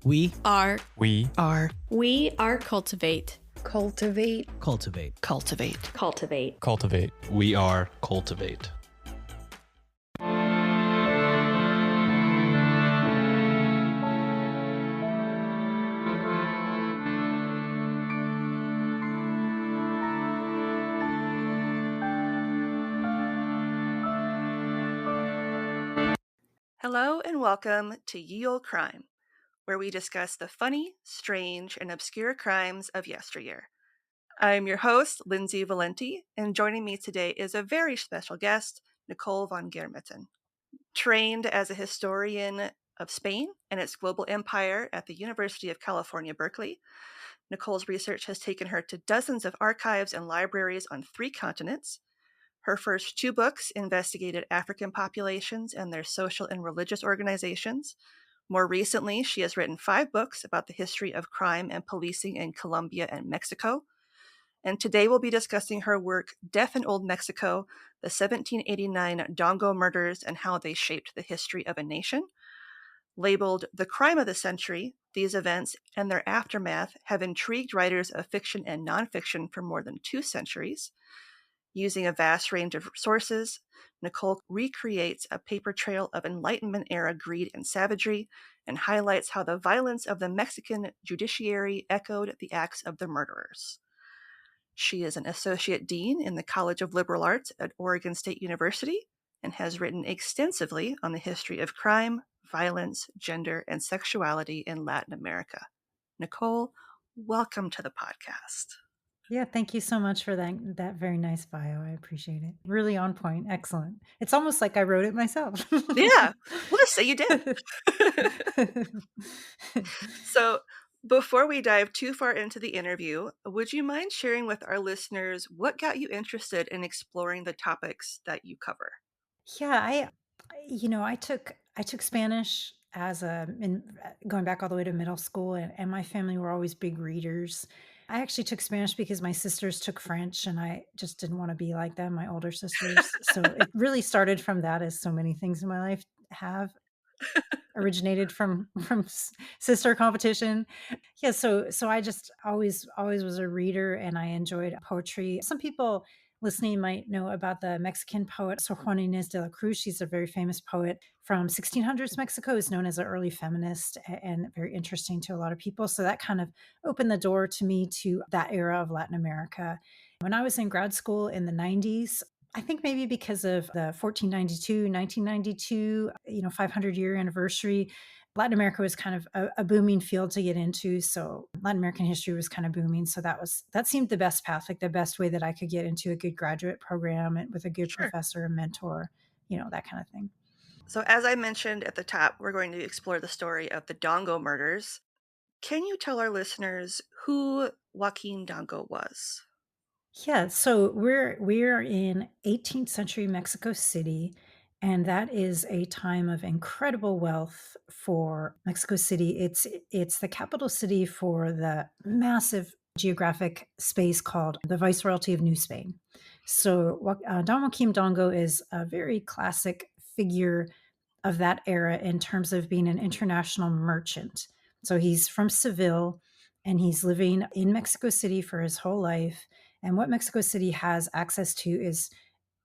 We are We are cultivate. cultivate cultivate. cultivate Cultivate. Cultivate. We are cultivate. Hello and welcome to Ye Olde Crime, where we discuss the funny, strange, and obscure crimes of yesteryear. I'm your host, Lindsay Valenti, and joining me today is a very special guest, Nicole Von Germeten. Trained as a historian of Spain and its global empire at the University of California, Berkeley, Nicole's research has taken her to dozens of archives and libraries on 3 continents. Her first 2 books investigated African populations and their social and religious organizations. More recently, she has written 5 books about the history of crime and policing in Colombia and Mexico. And today we'll be discussing her work, Death in Old Mexico, the 1789 Dongo Murders and How They Shaped the History of a Nation. Labeled The Crime of the Century, these events and their aftermath have intrigued writers of fiction and nonfiction for more than 2 centuries. Using a vast range of sources, Nicole recreates a paper trail of Enlightenment-era greed and savagery and highlights how the violence of the Mexican judiciary echoed the acts of the murderers. She is an associate dean in the College of Liberal Arts at Oregon State University and has written extensively on the history of crime, violence, gender, and sexuality in Latin America. Nicole, welcome to the podcast. Yeah, thank you so much for that very nice bio. I appreciate it. Really on point. Excellent. It's almost like I wrote it myself. Yeah, we'll just say you did. So, before we dive too far into the interview, would you mind sharing with our listeners what got you interested in exploring the topics that you cover? Yeah, I took Spanish going back all the way to middle school, and my family were always big readers. I actually took Spanish because my sisters took French, and I just didn't want to be like them, my older sisters. So it really started from that, as so many things in my life have originated from sister competition. Yeah, so I just always was a reader, and I enjoyed poetry. Some people listening might know about the Mexican poet Sor Juana Inés de la Cruz. She's a very famous poet from 1600s Mexico, is known as an early feminist and very interesting to a lot of people. So that kind of opened the door to me to that era of Latin America. When I was in grad school in the 90s, I think maybe because of the 1492, 1992, 500-year anniversary, Latin America was kind of a booming field to get into. So Latin American history was kind of booming. So that seemed the best path, like the best way that I could get into a good graduate program and with a good Sure. professor and mentor, that kind of thing. So, as I mentioned at the top, we're going to explore the story of the Dongo murders. Can you tell our listeners who Joaquín Dongo was? Yeah, so we're in 18th century Mexico City, and that is a time of incredible wealth for Mexico City. It's the capital city for the massive geographic space called the Viceroyalty of New Spain. So Don Joaquim Dongo is a very classic figure of that era in terms of being an international merchant. So he's from Seville, and he's living in Mexico City for his whole life. And what Mexico City has access to is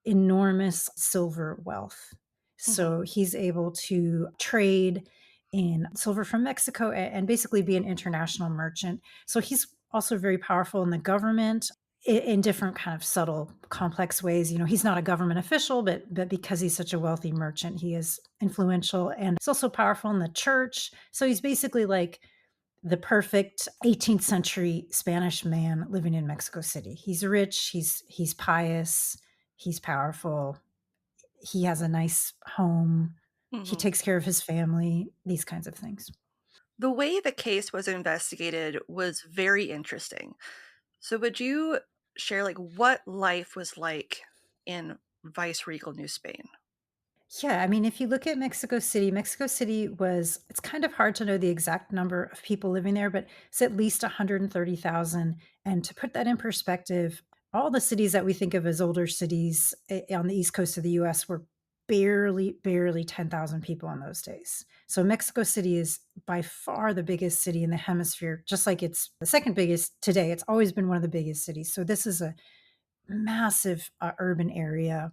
enormous silver wealth. So he's able to trade in silver from Mexico and basically be an international merchant. So he's also very powerful in the government in different kind of subtle, complex ways. He's not a government official, but because he's such a wealthy merchant, he is influential, and he's also powerful in the church. So he's basically like the perfect 18th century Spanish man living in Mexico City. He's rich, he's pious, he's powerful, he has a nice home, he takes care of his family, these kinds of things. The way the case was investigated was very interesting. So, would you share what life was like in Viceregal New Spain? Yeah, I mean, if you look at Mexico City, it's kind of hard to know the exact number of people living there, but it's at least 130,000. And to put that in perspective, all the cities that we think of as older cities on the East Coast of the US were barely 10,000 people in those days. So Mexico City is by far the biggest city in the hemisphere, just like it's the second biggest today. It's always been one of the biggest cities. So this is a massive urban area.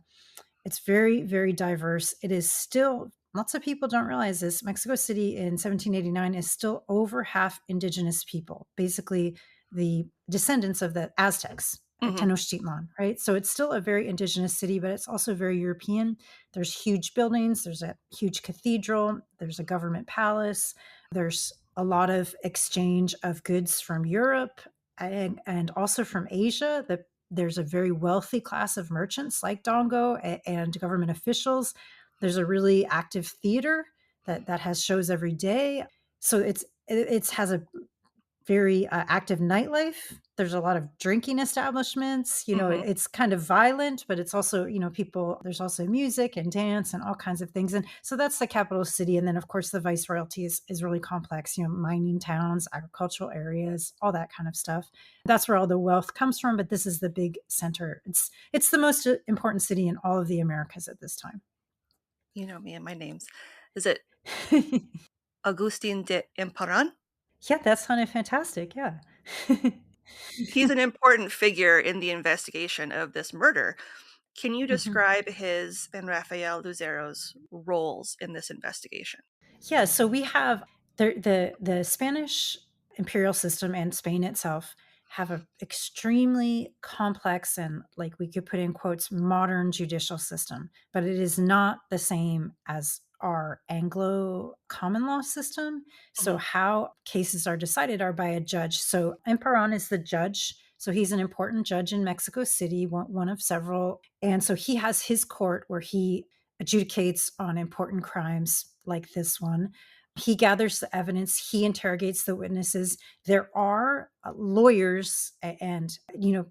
It's very diverse. It is still, lots of people don't realize this. Mexico City in 1789 is still over half indigenous people, basically the descendants of the Aztecs at Hmm. Tenochtitlan, right? So it's still a very indigenous city, but it's also very European. There's huge buildings, there's a huge cathedral, there's a government palace, there's a lot of exchange of goods from Europe and also from Asia. There's a very wealthy class of merchants like Dongo and government officials. There's a really active theater that has shows every day. So it has a very active nightlife. There's a lot of drinking establishments. Hmm. It's kind of violent, but it's also, people, there's also music and dance and all kinds of things. And so that's the capital city. And then, of course, the viceroyalty is really complex, mining towns, agricultural areas, all that kind of stuff. That's where all the wealth comes from. But this is the big center. It's the most important city in all of the Americas at this time. You know me and my names. Is it Agustin de Emparan? Yeah, that sounded fantastic. Yeah. He's an important figure in the investigation of this murder. Can you Mhm. describe his and Rafael Lucero's roles in this investigation? Yeah, so we have the Spanish imperial system and Spain itself have a extremely complex and, like, we could put in quotes, modern judicial system, but it is not the same as our Anglo common law system. So Hmm. how cases are decided are by a judge. So Emperon is the judge. So he's an important judge in Mexico City, one of several. And so he has his court where he adjudicates on important crimes like this one. He gathers the evidence, he interrogates the witnesses. There are lawyers and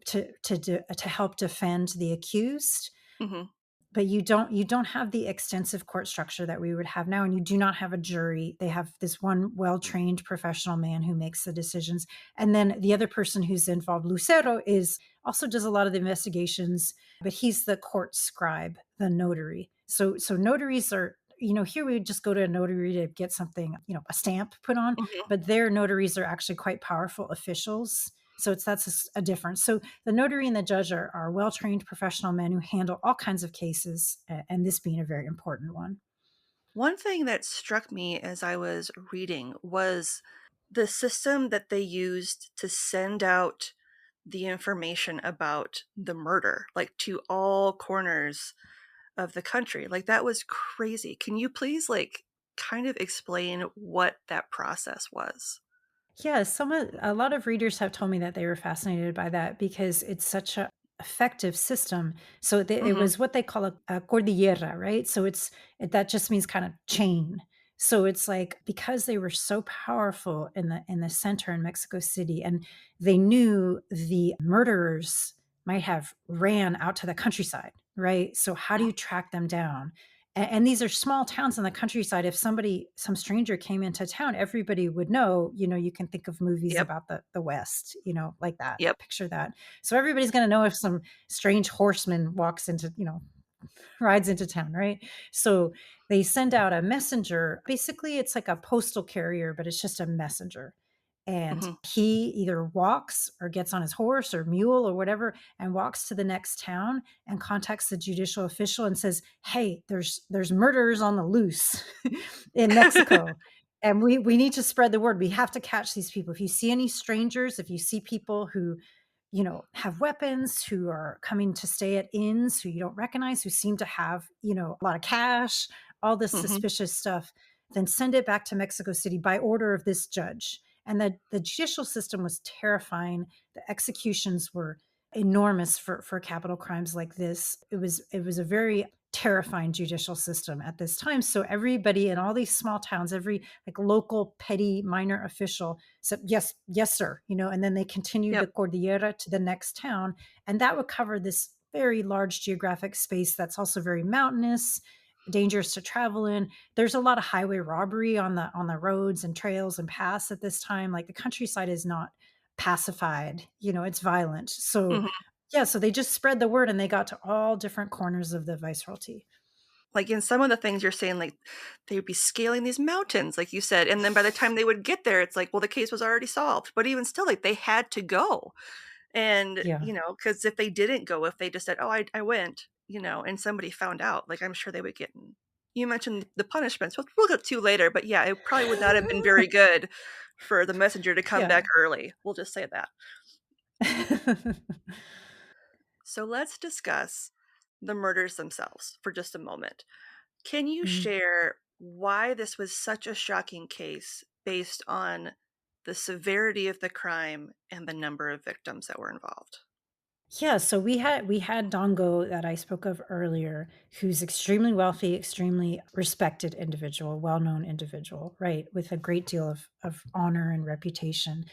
to help defend the accused, Hmm. but you don't have the extensive court structure that we would have now, and you do not have a jury. They have this one well-trained professional man who makes the decisions, and then the other person who's involved, Lucero, is also does a lot of the investigations, but he's the court scribe, the notary. So notaries are, here we would just go to a notary to get something, a stamp put on, Hmm. but their notaries are actually quite powerful officials. So that's a difference. So the notary and the judge are well-trained professional men who handle all kinds of cases, and this being a very important one. One thing that struck me as I was reading was the system that they used to send out the information about the murder, like to all corners of the country. Like that was crazy. Can you please like kind of explain what that process was? Yeah, a lot of readers have told me that they were fascinated by that because it's such a effective system. So it Hmm. was what they call a cordillera, right? So that just means kind of chain. So it's like, because they were so powerful in the center in Mexico City, and they knew the murderers might have ran out to the countryside, right? So how do you track them down? And these are small towns in the countryside. If some stranger came into town, everybody would know. You can think of movies Yep. about the West, like that. Yep. Picture that. So everybody's going to know if some strange horseman walks into, rides into town, right? So they send out a messenger. Basically, it's like a postal carrier, but it's just a messenger. And Hmm. he either walks or gets on his horse or mule or whatever and walks to the next town and contacts the judicial official and says, "Hey, there's murderers on the loose in Mexico. And we need to spread the word. We have to catch these people. If you see any strangers, if you see people who have weapons, who are coming to stay at inns, who you don't recognize, who seem to have, a lot of cash, all this Hmm. suspicious stuff, then send it back to Mexico City by order of this judge." And the judicial system was terrifying. The executions were enormous for capital crimes like this. It was a very terrifying judicial system at this time. So everybody in all these small towns, every like local petty minor official said, "Yes, yes, sir," and then they continued the Yep. Cordillera to the next town. And that would cover this very large geographic space that's also very mountainous, dangerous to travel in. There's a lot of highway robbery on the roads and trails and paths at this time. Like, the countryside is not pacified, it's violent. So Hmm. yeah, so they just spread the word and they got to all different corners of the viceroyalty. Like in some of the things you're saying, like they would be scaling these mountains, like you said, and then by the time they would get there, it's like, well, the case was already solved. But even still, like they had to go. And, Yeah. because if they didn't go, if they just said, "Oh, I went," and somebody found out, like, I'm sure they would get you mentioned the punishments, which we'll get to later, but yeah, it probably would not have been very good for the messenger to come Yeah. back early. We'll just say that. So let's discuss the murders themselves for just a moment. Can you Mm. share why this was such a shocking case based on the severity of the crime and the number of victims that were involved? Yeah, so we had Dongo that I spoke of earlier, who's extremely wealthy, extremely respected individual, well-known individual, right, with a great deal of honor and reputation.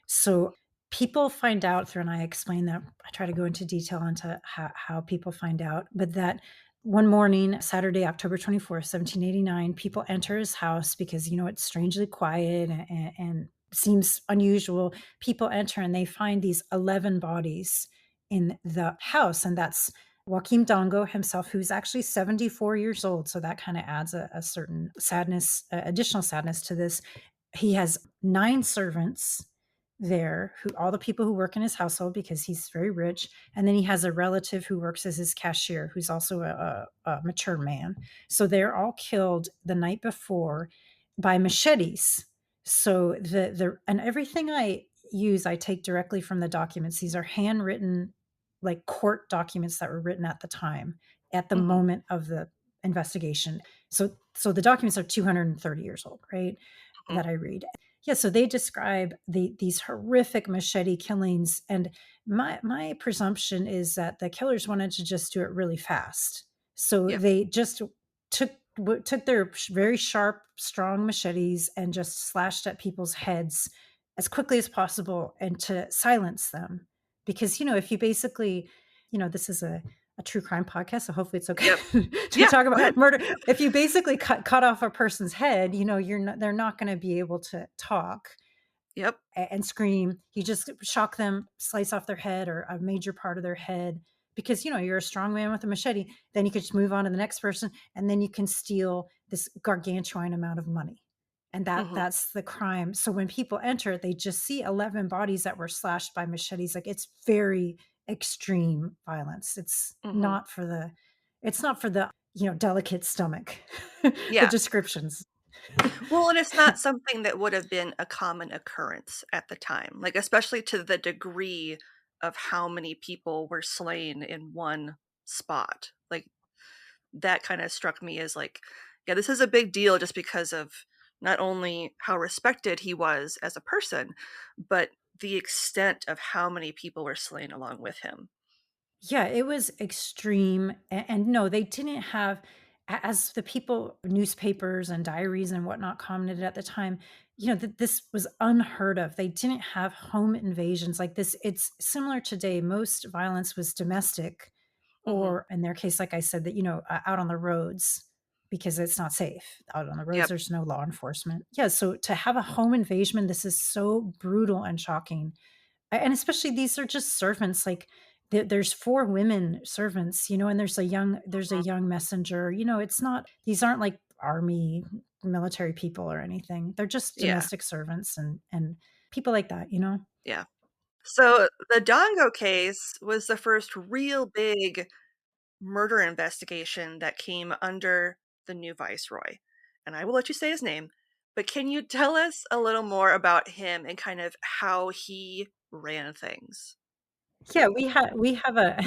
So people find out through, and I explain that, I try to go into detail into how people find out, but that one morning, Saturday, October 24th, 1789, people enter his house because, it's strangely quiet and seems unusual. People enter and they find these 11 bodies in the house. And that's Joaquín Dongo himself, who's actually 74 years old. So that kind of adds a certain sadness, additional sadness to this. He has 9 servants there, who all the people who work in his household because he's very rich. And then he has a relative who works as his cashier, who's also a mature man. So they're all killed the night before by machetes. So the and everything I use, I take directly from the documents. These are handwritten, like court documents that were written at the time, at the Mhm, moment of the investigation. So the documents are 230 years old, right? mhm. That I read. Yeah, so they describe these horrific machete killings, and my presumption is that the killers wanted to just do it really fast. So Yep. they just took their very sharp, strong machetes and just slashed at people's heads as quickly as possible and to silence them. Because, if you basically, this is a true crime podcast, so hopefully it's okay Yep. to Yeah, talk go ahead. about murder. If you basically cut off a person's head, they're not going to be able to talk Yep. and scream. You just shock them, slice off their head or a major part of their head because you're a strong man with a machete. Then you could just move on to the next person, and then you can steal this gargantuan amount of money. And Mhm, that's the crime. So when people enter, they just see 11 bodies that were slashed by machetes. Like, it's very extreme violence. mhm. It's not for the delicate stomach. The Yeah. descriptions. Well, and it's not something that would have been a common occurrence at the time, like, especially to the degree of how many people were slain in one spot. Like, that kinda struck me as, like, yeah, this is a big deal just because of not only how respected he was as a person, but the extent of how many people were slain along with him. Yeah, it was extreme, and no, they didn't have, as the people, newspapers and diaries and whatnot commented at the time, this was unheard of. They didn't have home invasions like this. It's similar today. Most violence was domestic, Mhm. or in their case, like I said, that, out on the roads because it's not safe. Out on the roads, Yep. there's no law enforcement. Yeah, so to have a home invasion, this is so brutal and shocking. And especially these are just servants, like, there's 4 women servants, and there's a Mhm. young messenger, it's not, these aren't like army, military people or anything. They're just Yeah, domestic servants and people like that. yeah. So, the Dongo case was the first real big murder investigation that came under the new viceroy. And I will let you say his name, but can you tell us a little more about him and kind of how he ran things? Yeah, we have a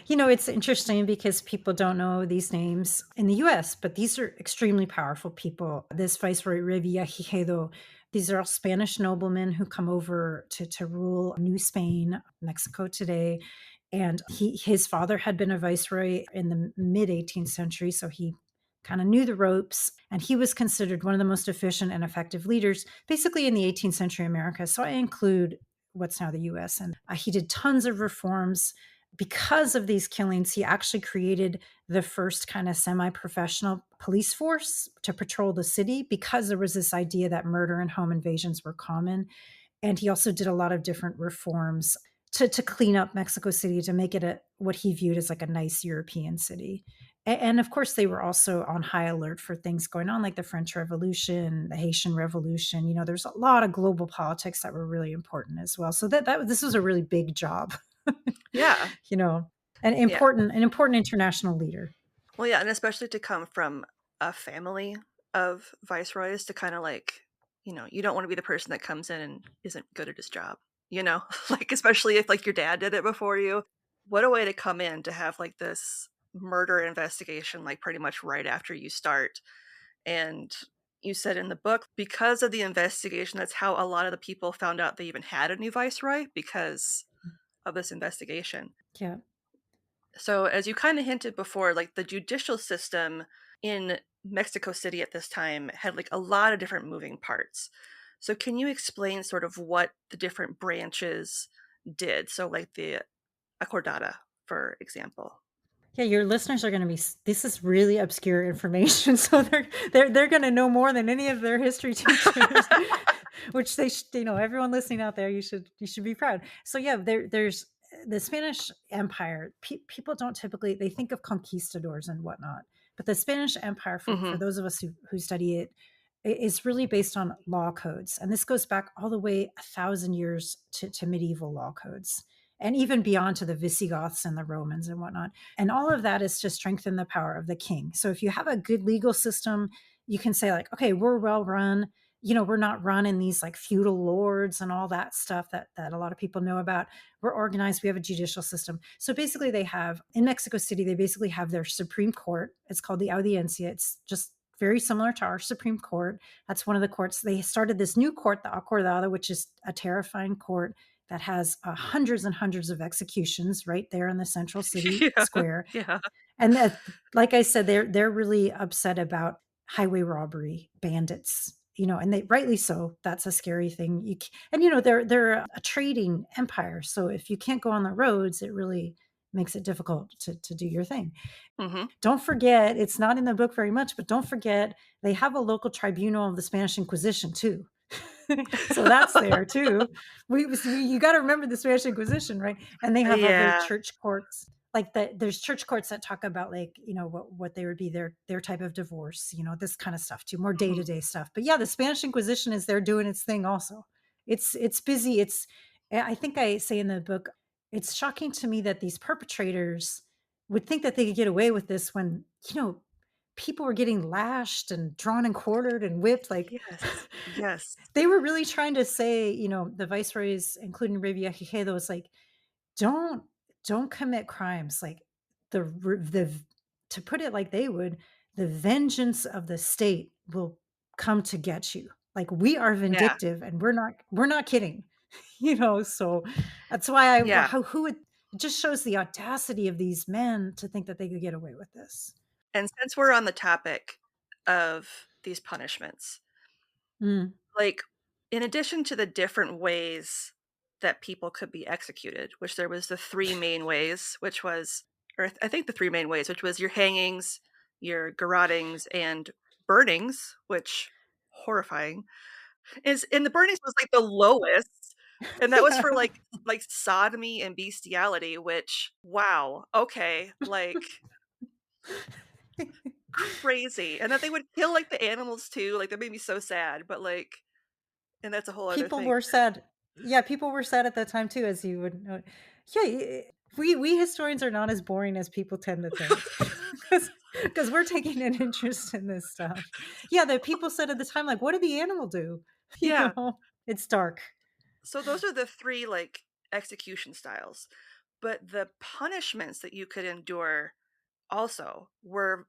it's interesting because people don't know these names in the US, but these are extremely powerful people. This Viceroy Revillagigedo, these are all Spanish noblemen who come over to rule New Spain, Mexico today. And his father had been a viceroy in the mid 18th century, so he kind of knew the ropes, and he was considered one of the most efficient and effective leaders basically in the 18th century America. So I include what's now the US. And he did tons of reforms. Because of these killings, he actually created the first kind of semi professional police force to patrol the city because there was this idea that murder and home invasions were common. And he also did a lot of different reforms to clean up Mexico City, to make it what he viewed as like a nice European city. And of course, they were also on high alert for things going on like the French Revolution, the Haitian Revolution. There's a lot of global politics that were really important as well. So this was a really big job, Yeah. you know, Yeah. an important international leader. Well, yeah, and especially to come from a family of viceroys to kind of like, you don't want to be the person that comes in and isn't good at his job, you know? Like, especially if like your dad did it before you. What a way to come in to have like this murder investigation, like pretty much right after you start. And you said in the book, because of the investigation, that's how a lot of the people found out they even had a new viceroy because of this investigation. Yeah. So, as you kind of hinted before, like the judicial system in Mexico City at this time had like a lot of different moving parts. So, can you explain sort of what the different branches did? So, like the acordada, for example. Yeah, your listeners are going to be. This is really obscure information, so they're going to know more than any of their history teachers, which they should. Everyone listening out there, you should be proud. So yeah, there's the Spanish Empire. People don't typically they think of conquistadors and whatnot, but the Spanish Empire, for Hmm. those of us who study it, is really based on law codes, and this goes back all the way 1,000 years to medieval law codes, and even beyond to the Visigoths and the Romans and whatnot. And all of that is to strengthen the power of the king. So if you have a good legal system, you can say, like, okay, we're well run. We're not run in these like feudal lords and all that stuff that a lot of people know about. We're organized. We have a judicial system. So basically, they have in Mexico City, they basically have their Supreme Court. It's called the Audiencia. It's just very similar to our Supreme Court. That's one of the courts. They started this new court, the Acordada, which is a terrifying court that has hundreds and hundreds of executions right there in the central city Yeah. square. Yeah. And like I said, they're really upset about highway robbery, bandits. And they rightly so. That's a scary thing. They're a trading empire, so if you can't go on the roads, it really makes it difficult to do your thing. Hmm. Don't forget, it's not in the book very much, but don't forget they have a local tribunal of the Spanish Inquisition too. So that's there too. You got to remember the Spanish Inquisition, right? And they have other Yeah. church courts, like that. There's church courts that talk about like what they would be their type of divorce, this kind of stuff too, more day Hmm. to day stuff. But yeah, the Spanish Inquisition is there doing its thing also. It's busy. I think I say in the book, it's shocking to me that these perpetrators would think that they could get away with this when people were getting lashed and drawn and quartered and whipped. Like Yes. Yes. they were really trying to say, the viceroys, including Revillagigedo, was like, don't don't commit crimes. Like the to put it like they would, the vengeance of the state will come to get you. Like we are Yeah. vindictive, and we're not kidding. So that's why Yeah. who would it just shows the audacity of these men to think that they could get away with this. And since we're on the topic of these punishments, Mm. like, in addition to the different ways that people could be executed, which there was the 3 main ways, which was or I think the 3 main ways, which was your hangings, your garrotings, and burnings, which horrifying, and the burnings was, like, the lowest, and that was for, Yeah. like, sodomy and bestiality, which, wow, okay, like, crazy, and that they would kill, like, the animals too, like, that made me so sad, but, like and that's a whole other People thing. were sad. Yeah, people were sad at that time too, as you would know. Yeah, we historians are not as boring as people tend to think, because we're taking an interest in this stuff. Yeah, the people said at the time, like, "What did the animal do?" Yeah. It's dark. So those are the 3, like, execution styles, but the punishments that you could endure also were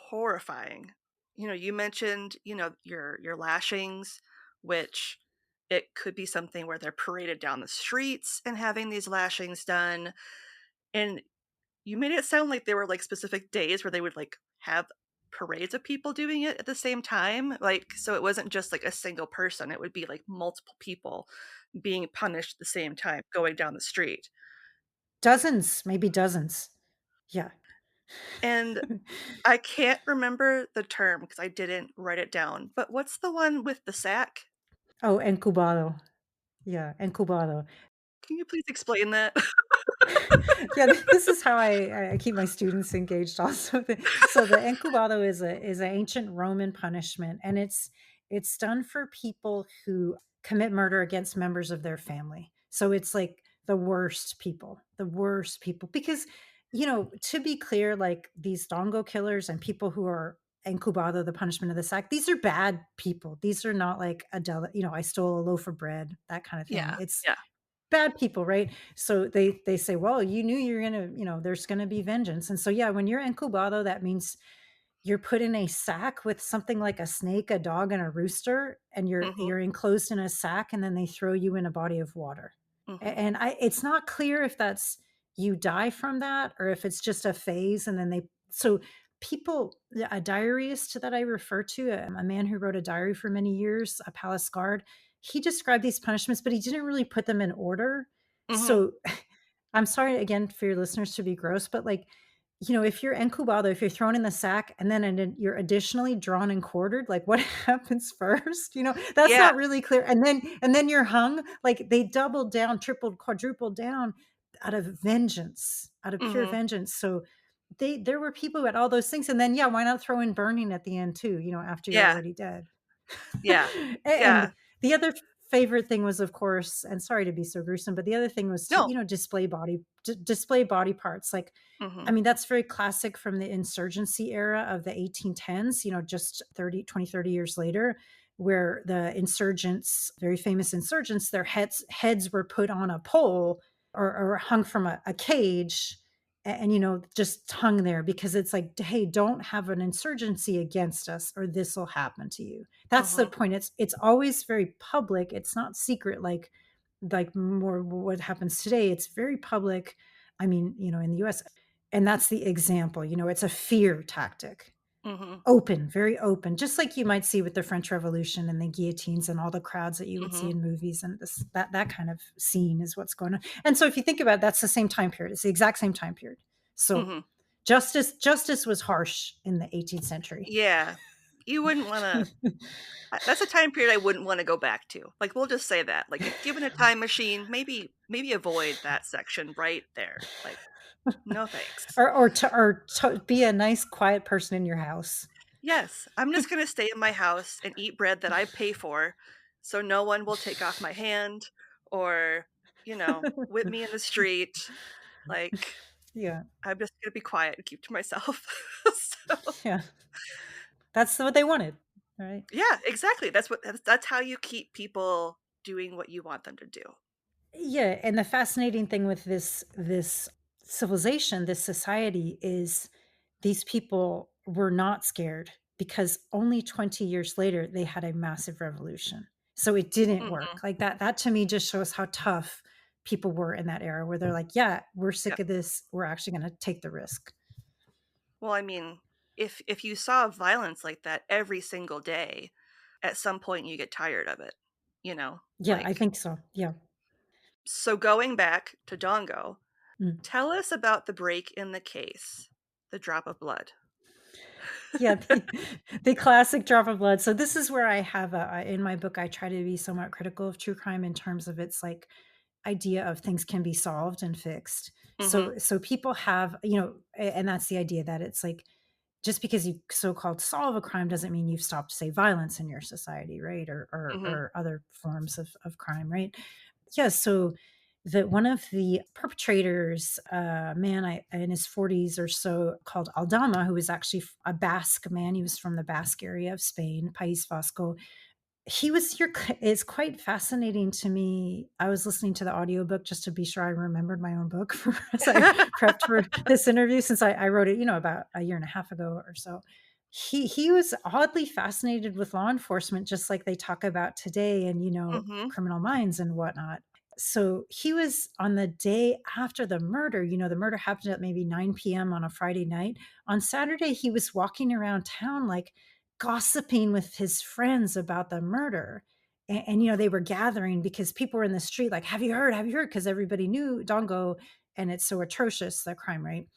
horrifying. You mentioned, your lashings, which it could be something where they're paraded down the streets and having these lashings done, and you made it sound like there were, like, specific days where they would, like, have parades of people doing it at the same time, like, so it wasn't just, like, a single person, it would be, like, multiple people being punished at the same time going down the street. Dozens, maybe dozens. Yeah. And I can't remember the term because I didn't write it down, but what's the one with the sack? Oh, encubado. Yeah, encubado. Can you please explain that? Yeah, this is how I keep my students engaged also. So the incubado is an ancient Roman punishment, and it's done for people who commit murder against members of their family. So it's like the worst people. Because, to be clear, like these Dongo killers and people who are incubado, the punishment of the sack, these are bad people. These are not like I stole a loaf of bread, that kind of thing. Yeah, It's yeah. bad people, right? So they say, well, you knew you're gonna, there's gonna be vengeance. And so yeah, when you're incubado, that means you're put in a sack with something like a snake, a dog, and a rooster, and Mhm, you're enclosed in a sack, and then they throw you in a body of water. mhm, And it's not clear if that's you die from that or if it's just a phase, and then people, a diarist that I refer to, a man who wrote a diary for many years, a palace guard, he described these punishments, but he didn't really put them in order. mhm. So I'm sorry again for your listeners to be gross, but like, if you're incubado, if you're thrown in the sack and then you're additionally drawn and quartered, like what happens first? That's Yeah, not really clear. And then you're hung. Like they doubled down, tripled, quadrupled down out of vengeance, out of pure mhm. vengeance. So there were people who had all those things. And then yeah, why not throw in burning at the end too, after you're Yeah, already dead? yeah, And yeah. the other favorite thing was, of course, and sorry to be so gruesome, but the other thing was to, No. display body parts. Like, I Mhm, mean, that's very classic from the insurgency era of the 1810s, just 20, 30 years later, where the insurgents, very famous insurgents, their heads were put on a pole or hung from a cage and just hung there because it's like, hey, don't have an insurgency against us or this will happen to you. That's the mhm, point. It's always very public. It's not secret like more what happens today. It's very public. I mean, in the US. And that's the example. It's a fear tactic. mhm, Open, very open, just like you might see with the French Revolution and the guillotines and all the crowds that you would see mhm, in movies, and that kind of scene is what's going on. And so if you think about it, that's the same time period. It's the exact same time period. So mhm. justice was harsh in the 18th century. Yeah. You wouldn't wanna that's a time period I wouldn't wanna go back to. Like, we'll just say that. Like, if given a time machine, maybe avoid that section right there. Like, no thanks. Or to be a nice quiet person in your house. Yes, I'm just gonna stay in my house and eat bread that I pay for, so no one will take off my hand or, whip me in the street. Like, Yeah. I'm just gonna be quiet and keep to myself. So Yeah. That's what they wanted, right? yeah, exactly. That's how you keep people doing what you want them to do. Yeah, and the fascinating thing with this civilization, this society is these people were not scared because only 20 years later they had a massive revolution. So it didn't Mhm. work. Like that to me just shows how tough people were in that era where they're like, yeah, we're sick Yep. of this. We're actually going to take the risk. Well, I mean, if you saw violence like that every single day, at some point you get tired of it, you know? Yeah, I Like, think so. Yeah. so going back to Dongo, Mm. tell us about the break in the case, the drop of blood. Yeah, the classic drop of blood. So this is where I have in my book I try to be somewhat critical of true crime in terms of its like idea of things can be solved and fixed. Mhm, So people have, and that's the idea that it's like just because you so-called solve a crime doesn't mean you've stopped, say, violence in your society, right? mhm, Or other forms of crime, right? Yeah. So that one of the perpetrators, man, in his 40s or so, called Aldama, who was actually a Basque man. He was from the Basque area of Spain, País Vasco. He was your It's quite fascinating to me. I was listening to the audiobook just to be sure I remembered my own book as I prepped for this interview, since I wrote it, about a year and a half ago or so. He was oddly fascinated with law enforcement, just like they talk about today, and mhm, criminal minds and whatnot. So he was on the day after the murder. The murder happened at maybe 9 p.m. on a Friday night. On Saturday, he was walking around town like gossiping with his friends about the murder. And they were gathering because people were in the street like, have you heard, because everybody knew Dongo, and it's so atrocious, the crime rate.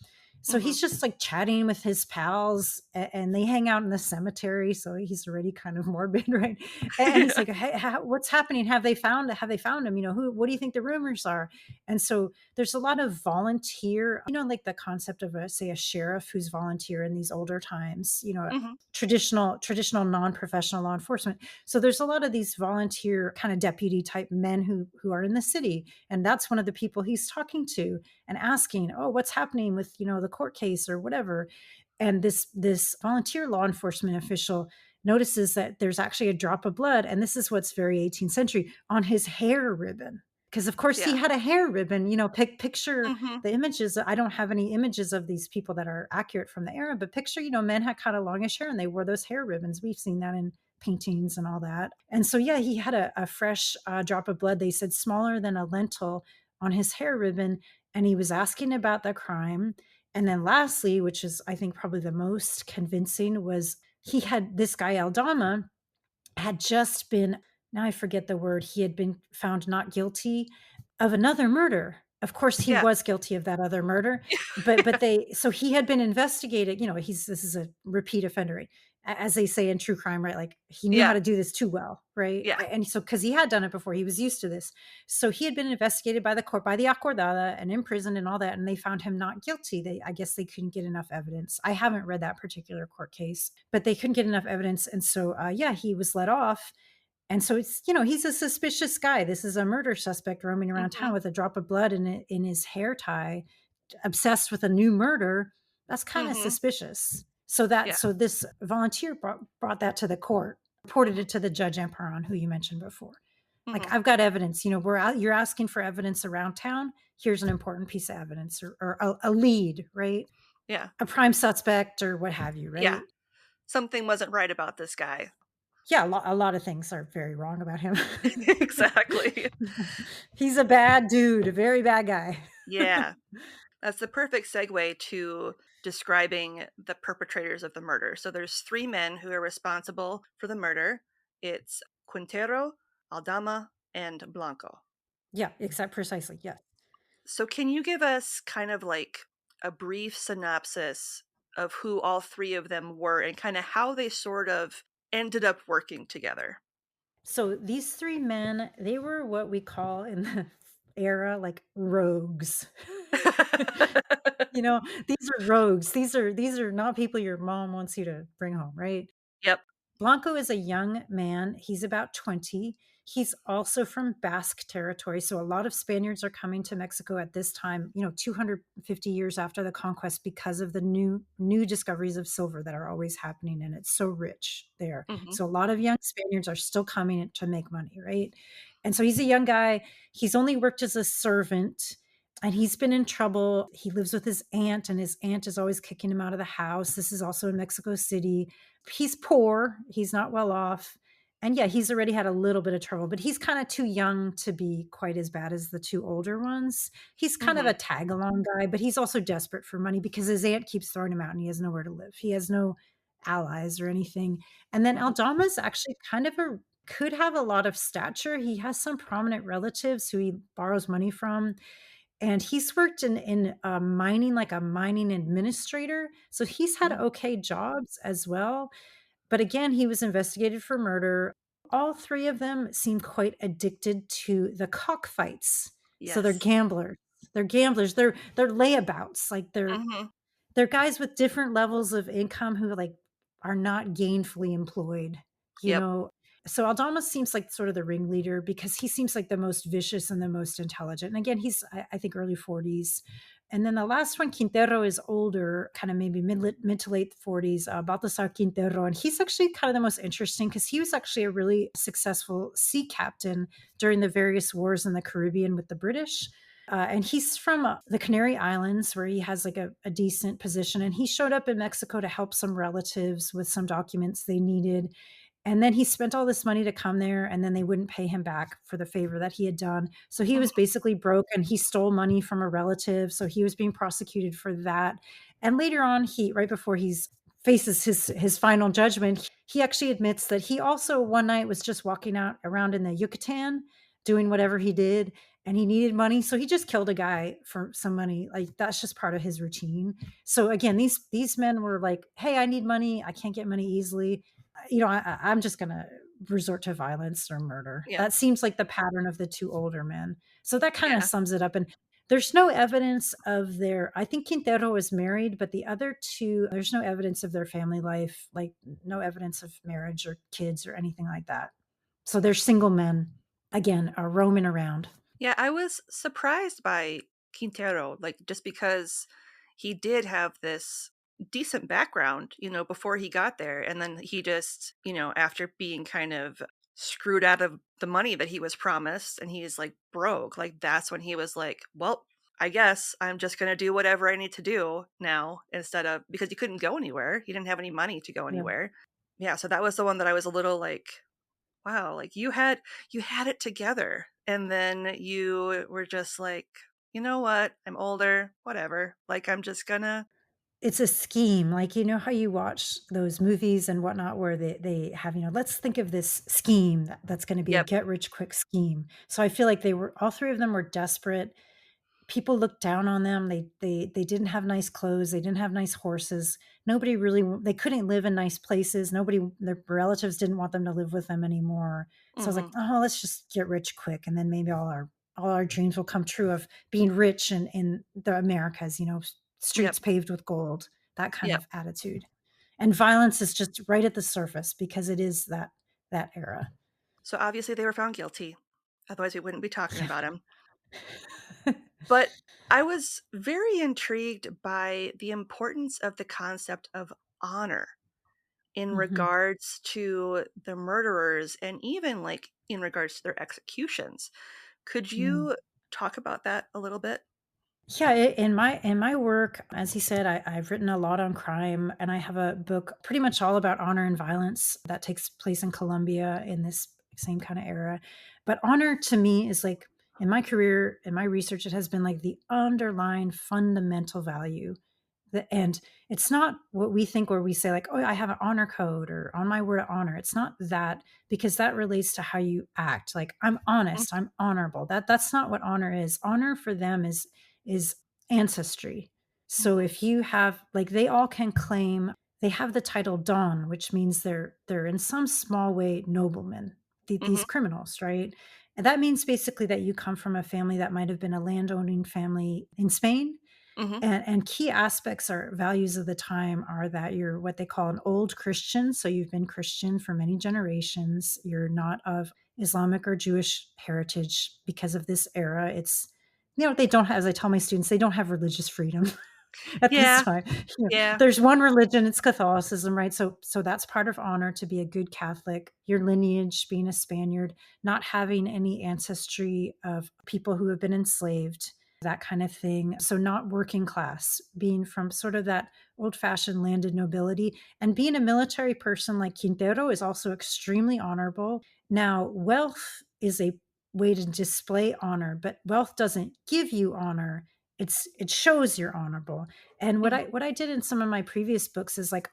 So he's just like chatting with his pals, and they hang out in the cemetery. So he's already kind of morbid, right? And he's Yeah. like, "Hey, what's happening? Have they found him? What do you think the rumors are?" And so there's a lot of volunteer, like the concept of say a sheriff who's volunteer in these older times, Mhm. traditional non-professional law enforcement. So there's a lot of these volunteer kind of deputy type men who are in the city, and that's one of the people he's talking to and asking, "Oh, what's happening with, the court case or whatever?" And this volunteer law enforcement official notices that there's actually a drop of blood, and this is what's very 18th century, on his hair ribbon. Because of course he Yeah. had a hair ribbon, picture Mhm. the images. I don't have any images of these people that are accurate from the era, but picture, men had kind of longish hair and they wore those hair ribbons. We've seen that in paintings and all that. And so, yeah, he had a fresh drop of blood. They said smaller than a lentil on his hair ribbon. And he was asking about the crime. And then lastly, which is, I think, probably the most convincing, was he had this guy, Aldama, had just been, now I forget the word, he had been found not guilty of another murder. Of course, he Yeah. was guilty of that other murder, but so he had been investigated. This is a repeat offender, right? As they say in true crime, right? Like he knew how Yeah. to do this too well, right? Yeah. And so because he had done it before, he was used to this. So he had been investigated by the court, by the acordada, and imprisoned and all that, and they found him not guilty. I guess they couldn't get enough evidence. I haven't read that particular court case, but they couldn't get enough evidence, and so yeah, he was let off. And so it's, he's a suspicious guy. This is a murder suspect roaming around town Mhm. with a drop of blood in his hair tie, obsessed with a new murder. That's kind of Mhm. suspicious. So Yeah. this volunteer brought that to the court, reported Mhm. it to the judge Emperon, who you mentioned before. Like, Mhm. I've got evidence, you're asking for evidence around town. Here's an important piece of evidence, or a lead, right? Yeah. A prime suspect or what have you, Yeah. right? Something wasn't right about this guy. Yeah, a lot of things are very wrong about him. Exactly. He's a bad dude, a very bad guy. Yeah. That's the perfect segue to describing the perpetrators of the murder. So there's three men who are responsible for the murder. It's Quintero, Aldama, and Blanco. Yeah, exact precisely, yeah. So can you give us kind of like a brief synopsis of who all three of them were and kind of how they sort of ended up working together? So these 3 men, they were what we call in the era, like, rogues. You know, these are rogues. These are not people your mom wants you to bring home, right? Yep. Blanco is a young man. He's about 20. He's also from Basque territory. So a lot of Spaniards are coming to Mexico at this time, 250 years after the conquest, because of the new discoveries of silver that are always happening, and it's so rich there. Hmm. So a lot of young Spaniards are still coming to make money, right? And so he's a young guy. He's only worked as a servant, and he's been in trouble. He lives with his aunt, and his aunt is always kicking him out of the house. This is also in Mexico City. He's poor, he's not well off, and yeah, he's already had a little bit of trouble, but he's kinda too young to be quite as bad as the 2 older ones. He's kind of Hmm. a tag-along guy, but he's also desperate for money because his aunt keeps throwing him out and he has nowhere to live. He has no allies or anything. And then Hmm. Aldama's actually kind of a could have a lot of stature. He has some prominent relatives who he borrows money from, and he's worked in mining, like a mining administrator, so he's had Hmm. okay jobs as well. But again, he was investigated for murder. All 3 of them seem quite addicted to the cockfights. So they're Yes. gamblers. They're gamblers. They're layabouts. Like Hmm. they're guys with different levels of income who, like, are not gainfully employed, you Yep. know? So Aldama seems like sort of the ringleader because he seems like the most vicious and the most intelligent. And again, he's, I think, early 40s. And then the last one, Quintero, is older, kind of maybe mid to late 40s, Baltasar Quintero. And he's actually kind of the most interesting because he was actually a really successful sea captain during the various wars in the Caribbean with the British. And he's from the Canary Islands, where he has like a decent position. And he showed up in Mexico to help some relatives with some documents they needed. And then he spent all this money to come there, and then they wouldn't pay him back for the favor that he had done. So he was Hmm. basically broke, and he stole money from a relative. So he was being prosecuted for that. And later on, right before he's faces his final judgment, he actually admits that he also one night was just walking out around in the Yucatan doing whatever he did, and he needed money, so he just killed a guy for some money. Like, that's just part of his routine. So again, these men were like, "Hey, I need money. I can't get money easily. I'm just gonna resort to violence or murder." Yeah. That seems like the pattern of the two older men. So that kind of Yeah. sums it up. And there's no evidence of their. I think Quintero was married, but the other two, there's no evidence of their family life, like no evidence of marriage or kids or anything like that. So they're single men, again, are roaming around. Yeah, I was surprised by Quintero, like just because he did have this decent background, before he got there. And then he just, after being kind of screwed out of the money that he was promised and he's like broke, like that's when he was like, well, I guess I'm just going to do whatever I need to do now instead of because he couldn't go anywhere. He didn't have any money to go Yeah. anywhere. Yeah, so that was the one that I was a little like, wow, like you had it together and then you were just like, "You know what? I'm older, whatever. Like I'm just gonna." It's a scheme. Like, you know how you watch those movies and whatnot where they have, let's think of this scheme that's going to be a Yep. get rich quick scheme. So I feel like all three of them were desperate. People looked down on them. They didn't have nice clothes. They didn't have nice horses. Nobody really they couldn't live in nice places. Nobody their relatives didn't want them to live with them anymore. So I was like, Mhm. "Oh, let's just get rich quick and then maybe all our dreams will come true of being rich in the Americas, Yep. streets paved with gold." That kind Yep. of attitude. And violence is just right at the surface because it is that era. So obviously they were found guilty. Otherwise we wouldn't be talking Yeah. about him. But I was very intrigued by the importance of the concept of honor in Mhm. regards to the murderers and even like in regards to their executions. Could Mm. you talk about that a little bit? Yeah, in my work, as he said, I've written a lot on crime, and I have a book pretty much all about honor and violence that takes place in Colombia in this same kind of era. But honor to me is like in my career, in my research, it has been like the underlying fundamental value. And it's not what we think where we say like, oh, I have an honor code or on my word of honor. It's not that because that relates to how you act. Like I'm Mhm. honest, I'm honorable. That's not what honor is. Honor for them is ancestry. So Mhm. if you have like they all can claim they have the title Don, which means they're in some small way noblemen, these Mhm. criminals, right? And that means basically that you come from a family that might have been a landowning family in Spain. Mhm. And key aspects or values of the time are that you're what they call an old Christian. So you've been Christian for many generations. You're not of Islamic or Jewish heritage because of this era. They don't have, as I tell my students, they don't have religious freedom at this Yeah. time. Yeah. There's one religion, it's Catholicism, right? So that's part of honor to be a good Catholic, your lineage, being a Spaniard, not having any ancestry of people who have been enslaved, that kind of thing. So not working class, being from sort of that old-fashioned landed nobility. And being a military person like Quintero is also extremely honorable. Now, wealth is a way to display honor, but wealth doesn't give you honor. It shows you're honorable. And what I Mhm. what I did in some of my previous books is like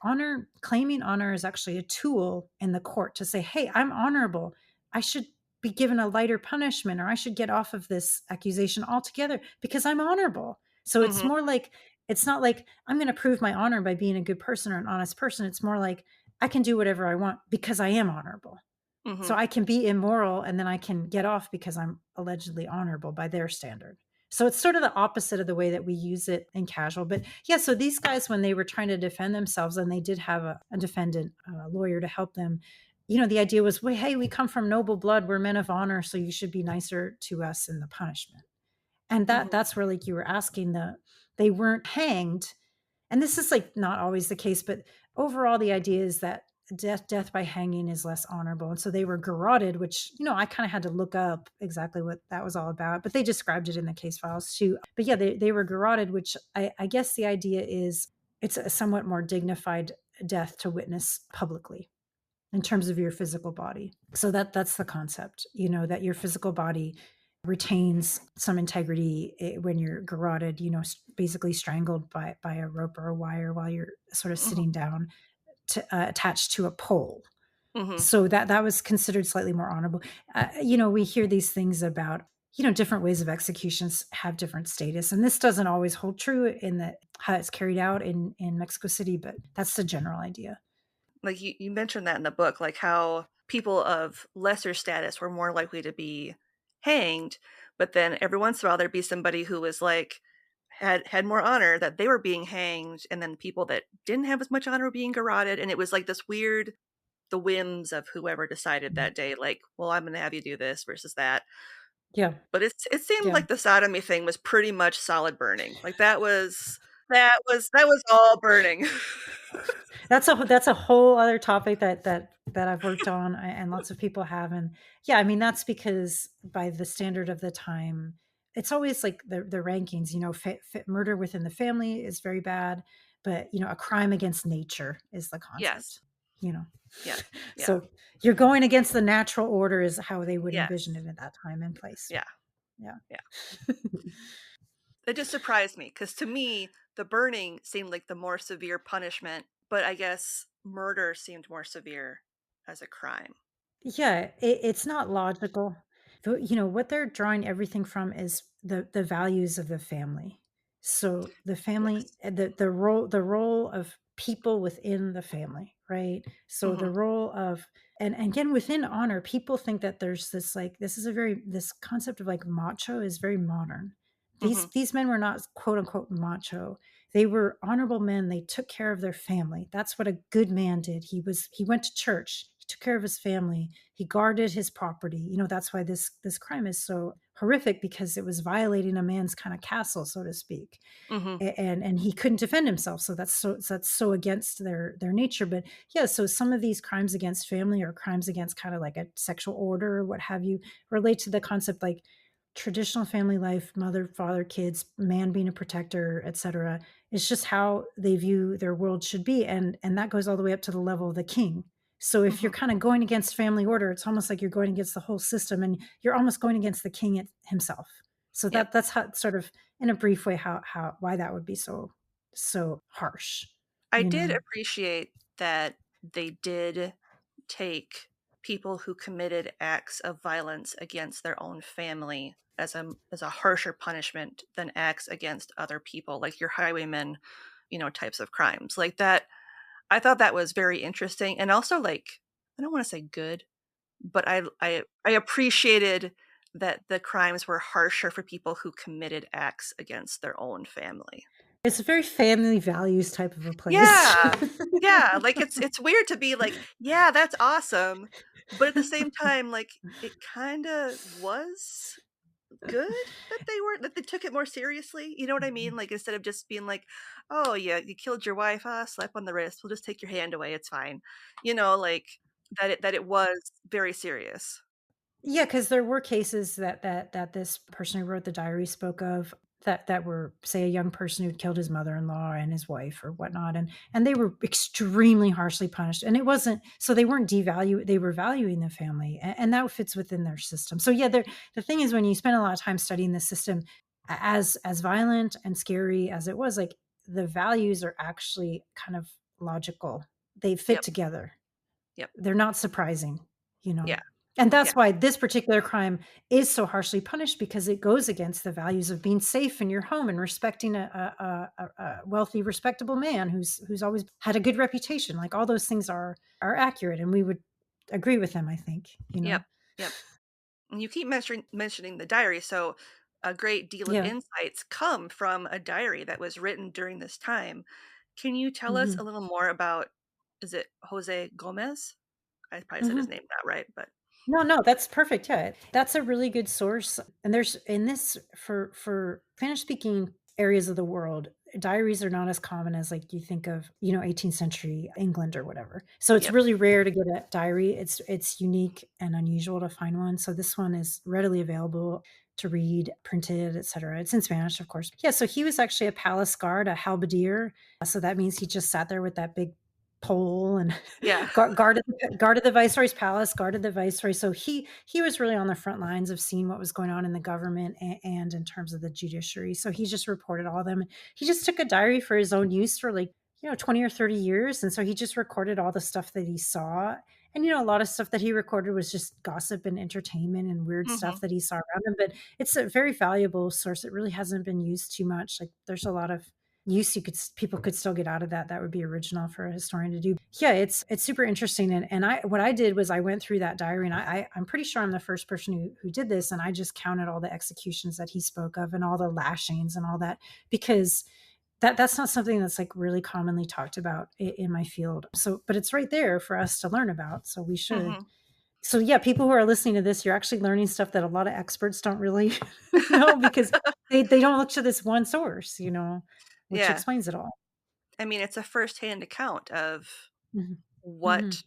claiming honor is actually a tool in the court to say, "Hey, I'm honorable. I should be given a lighter punishment or I should get off of this accusation altogether because I'm honorable." So it's Mhm. more like it's not like I'm going to prove my honor by being a good person or an honest person. It's more like I can do whatever I want because I am honorable. So Mhm. I can be immoral and then I can get off because I'm allegedly honorable by their standard. So it's sort of the opposite of the way that we use it in casual. But yeah, so these guys, when they were trying to defend themselves and they did have a defendant, a lawyer to help them, the idea was, well, hey, we come from noble blood. We're men of honor. So you should be nicer to us in the punishment. And Mhm. that's where like you were asking they weren't hanged, and this is like not always the case, but overall the idea is that death by hanging is less honorable. And so they were garroted, which I kind of had to look up exactly what that was all about, but they described it in the case files too. But yeah, they were garroted, which I guess the idea is it's a somewhat more dignified death to witness publicly in terms of your physical body. So that's the concept, that your physical body retains some integrity when you're garroted, basically strangled by a rope or a wire while you're sort of Mhm. sitting down attached to a pole. Mhm. So that was considered slightly more honorable. We hear these things about different ways of executions have different status. And this doesn't always hold true in the how it's carried out in Mexico City, but that's the general idea. Like you mentioned that in the book, like how people of lesser status were more likely to be hanged, but then every once in a while there'd be somebody who was like had more honor that they were being hanged, and then people that didn't have as much honor were being garroted, and it was like this weird the whims of whoever decided that day, like, well, I'm gonna have you do this versus that. Yeah. But it seemed Yeah. like the sodomy thing was pretty much solid burning. Like that was all burning. That's a whole other topic that I've worked on and lots of people have. And yeah, I mean, that's because by the standard of the time, it's always like the rankings, murder within the family is very bad, but a crime against nature is the Yes. concept, you know. Yeah. Yeah. So you're going against the natural order is how they would envision Yes. it at that time and place. Yeah. Yeah. Yeah. It just surprised me because to me, the burning seemed like the more severe punishment, but I guess murder seemed more severe as a crime. Yeah, it's not logical. What they're drawing everything from is the values of the family. So the family, Yes. the role of people within the family, right? So the Mhm. role of and again within honor, people think that there's this like this concept of like macho is very modern. These Mhm. these men were not quote unquote macho. They were honorable men. They took care of their family. That's what a good man did. He went to church. He took care of his family. He guarded his property. That's why this crime is so horrific because it was violating a man's kind of castle, so to speak. Mhm. And he couldn't defend himself, so that's so against their nature. But yeah, so some of these crimes against family or crimes against kind of like a sexual order or what have you relate to the concept like traditional family life, mother, father, kids, man being a protector, etc. It's just how they view their world should be, and that goes all the way up to the level of the king. So if you're Mhm. kind of going against family order, it's almost like you're going against the whole system, and you're almost going against the king himself. So Yep. that's how sort of in a brief way how why that would be so harsh. I You did know, appreciate that they did take people who committed acts of violence against their own family as a harsher punishment than acts against other people, like your highwaymen, types of crimes. Like that, I thought that was very interesting and also like I don't want to say good, but I appreciated that the crimes were harsher for people who committed acts against their own family. it's a very family values type of a place. Yeah. Yeah, like, it's weird to be like, "Yeah, that's awesome," but at the same time, like, it kinda was good that they took it more seriously, you know what I mean? Like, instead of just being like, "Oh, yeah, you killed your wife, slap on the wrist, we'll just take your hand away, it's fine." Like, that it was very serious. Yeah, because there were cases that this person who wrote the diary spoke of that were, say, a young person who'd killed his mother-in-law and his wife or whatnot, and they were extremely harshly punished. And it wasn't so they weren't they were valuing the family, and that fits within their system. So yeah, the thing is when you spend a lot of time studying the system, as violent and scary as it was, like the values are actually kind of logical. They fit Yep, together. yep. They're not surprising, you know? Yeah, And yeah, that's why this particular crime is so harshly punished because it goes against the values of being safe in your home and respecting a wealthy, respectable man who's always had a good reputation. Like all those things are accurate, and we would agree with them, I think, you know? yep, yep. And you keep mentioning the diary, so a great deal of Yeah. insights come from a diary that was written during this time. Can you tell us a Mhm. little more about is it Jose Gomez? I probably said his Mhm. name not right, but No, no, that's perfect. Yeah, that's a really good source. And there's in this for Spanish speaking areas of the world, diaries are not as common as like you think of, 18th century England or whatever. So it's yep, really rare to get a diary. It's unique and unusual to find one. So this one is readily available to read, printed, etc. It's in Spanish, of course. Yeah, so he was actually a palace guard, a halberdier. So that means he just sat there with that big pole and yeah, guarded the viceroy's palace, guarded the viceroy. So he was really on the front lines of seeing what was going on in the government and in terms of the judiciary. So he just reported all of them. He just took a diary for his own use for like 20 or 30 years, and so he just recorded all the stuff that he saw. And, you know, a lot of stuff that he recorded was just gossip and entertainment and weird stuff Mhm. that he saw around him, but it's a very valuable source. It really hasn't been used too much. Like, there's a lot of use people could still get out of that. That would be original for a historian to do. Yeah, it's super interesting. And I what I did was I went through that diary, and I'm pretty sure I'm the first person who did this, and I just counted all the executions that he spoke of and all the lashings and all that, because that's not something that's like really commonly talked about in my field. So, but it's right there for us to learn about. So we should. Mhm. So yeah, people who are listening to this, you're actually learning stuff that a lot of experts don't really know, because they don't look to this one source, you know, which Yeah. explains it all. I mean, it's a firsthand account of Mhm. what Mhm.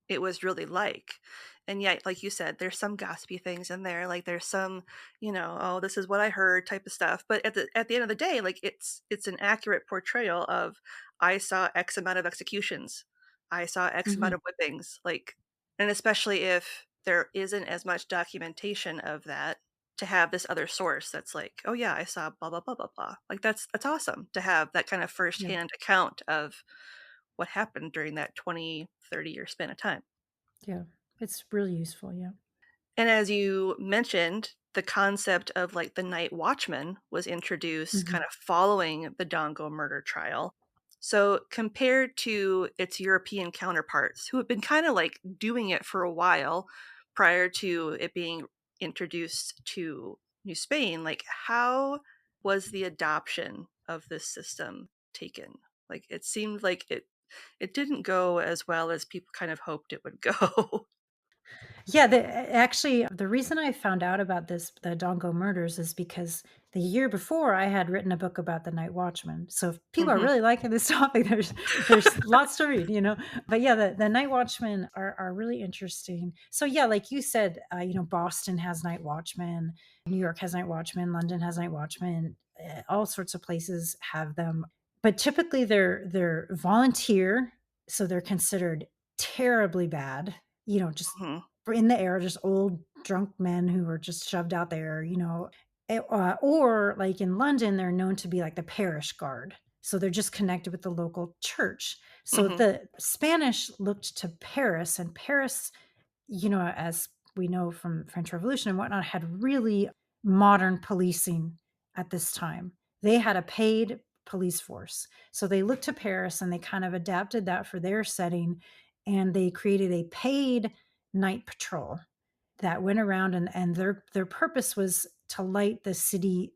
it was really like. And yet, like you said, there's some gossipy things in there. Like there's some, oh, this is what I heard type of stuff. But at the end of the day, like it's an accurate portrayal of I saw X amount of executions. I saw X amount Mhm. of whippings. Like, and especially if there isn't as much documentation of that, to have this other source that's like, oh yeah, I saw blah blah blah blah blah. Like that's awesome to have that kind of Yeah. firsthand account of what happened during that 20, 30-year span of time. Yeah. It's really useful. Yeah. And as you mentioned, the concept of like the night watchman was introduced Mhm. kind of following the Dongo murder trial. So, compared to its European counterparts, who had been kind of like doing it for a while prior to it being introduced to New Spain, like how was the adoption of this system taken? Like it seemed like it didn't go as well as people kind of hoped it would go. Yeah, actually, the reason I found out about the Dongo murders is because the year before I had written a book about the Night Watchman. So if people are Mhm, really liking this topic, there's lots to read, you know. But yeah, the Night Watchmen are really interesting. So yeah, like you said, you know, Boston has Night Watchmen, New York has Night Watchmen, London has Night Watchmen, all sorts of places have them. But typically they're volunteer, so they're considered terribly bad, you know, just mhm, in the air, just old drunk men who were just shoved out there, you know. Or like in London, they're known to be like the parish guard. So they're just connected with the local church. So mhm, the Spanish looked to Paris, and Paris, you know, as we know from French Revolution and whatnot, had really modern policing at this time. They had a paid police force. So they looked to Paris and they kind of adapted that for their setting. And they created a paid night patrol that went around, and their purpose was to light the city